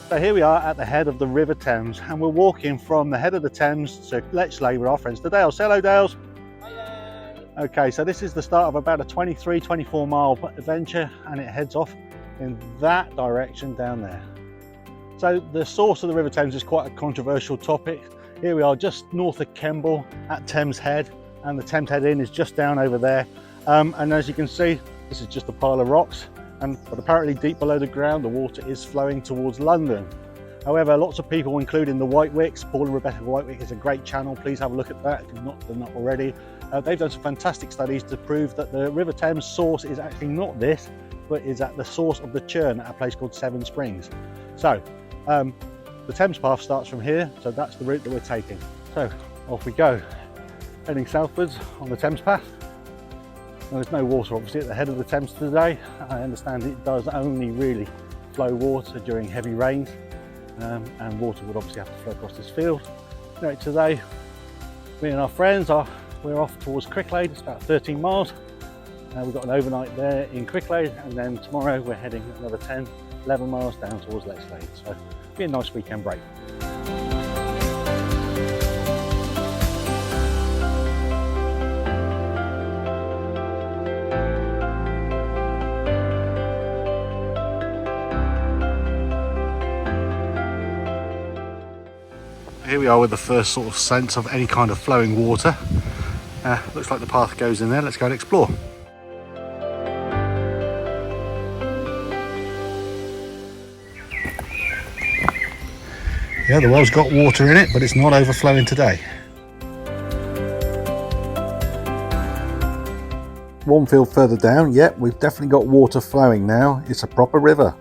So here we are at the head of the River Thames, and we're walking from the head of the Thames to Cricklade with our friends the Dales. Say hello, Dales. Hello. Okay, so this is the start of about a 23-24 mile adventure, and it heads off in that direction down there. So the source of the River Thames is quite a controversial topic. Here we are just north of Kemble at Thames Head, and the Thames Head Inn is just down over there. And as you can see, this is just a pile of rocks. But apparently deep below the ground the water is flowing towards London. However, lots of people, including the Whitewicks, Paul and Rebecca Whitewick is a great channel, please have a look at that if you've not done that already. They've done some fantastic studies to prove that the River Thames source is actually not this, but is at the source of the churn at a place called Seven Springs. So the Thames Path starts from here, so that's the route that we're taking. So off we go, heading southwards on the Thames Path. There's no water obviously at the head of the Thames today. I understand it does only really flow water during heavy rains, and water would obviously have to flow across this field. Anyway, today me and our friends we're off towards Cricklade. It's about 13 miles. We've got an overnight there in Cricklade, and then tomorrow we're heading another 11 miles down towards Cricklade. So it'll be a nice weekend break. Here we are with the first sort of sense of any kind of flowing water. Looks like the path goes in there. Let's go and explore. Yeah, the well's got water in it, but it's not overflowing today. One field further down, yep, we've definitely got water flowing now. It's a proper river.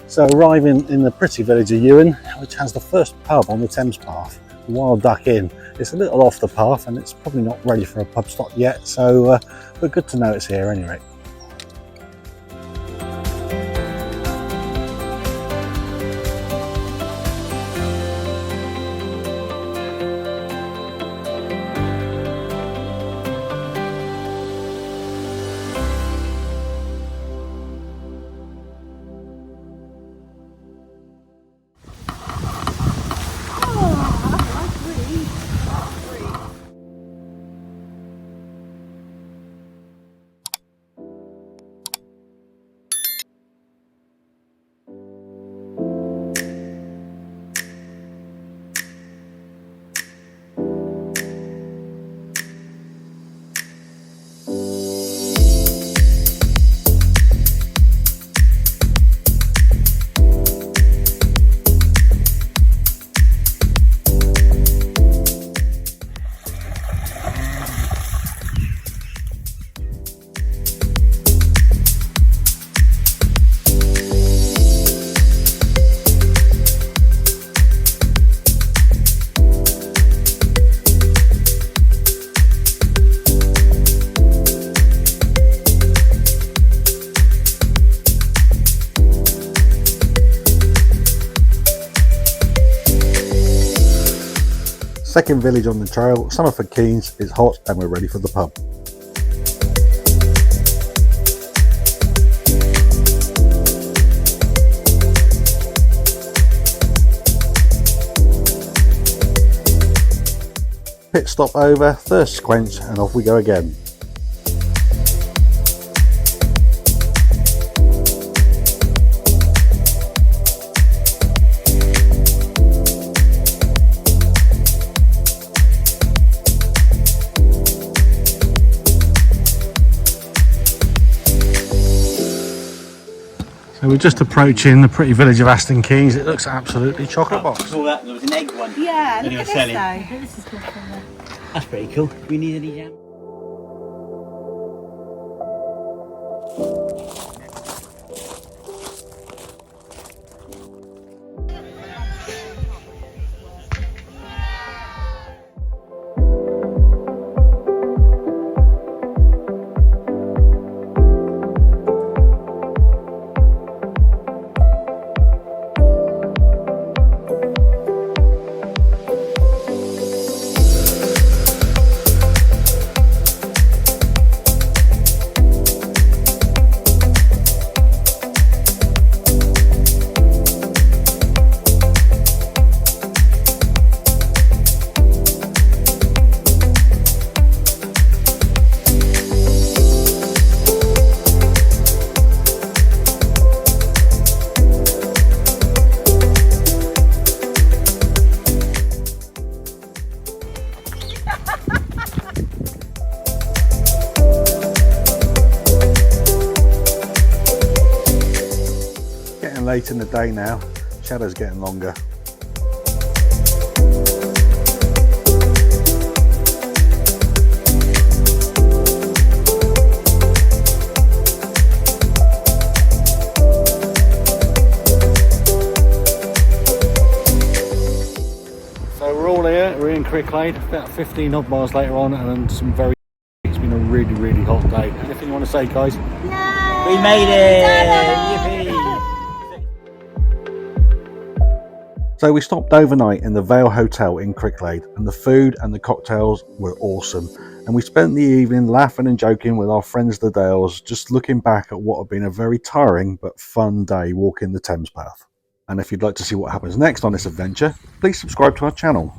So arriving in the pretty village of Ewen, which has the first pub on the Thames Path, Wild Duck Inn. It's a little off the path and it's probably not ready for a pub stop yet, so but good to know it's here anyway. Second village on the trail, Somerford Keynes, is hot and we're ready for the pub. Pit stop over, thirst quench, and off we go again. So we're just approaching the pretty village of Ashton Keynes. It looks absolutely chocolate box. All that, there was an egg one. Yeah, look They were at this selling. though. This is good for them. That's pretty cool. Do we need any jam? late in the day now. Shadow's getting longer. So we're all here, we're in Cricklade, about 15 odd miles later on, and it's been a really, really hot day. Anything you want to say, guys? No! We made it! Yippee! So we stopped overnight in the Vale Hotel in Cricklade, and the food and the cocktails were awesome. And we spent the evening laughing and joking with our friends the Dales, just looking back at what had been a very tiring but fun day walking the Thames Path. And if you'd like to see what happens next on this adventure, please subscribe to our channel.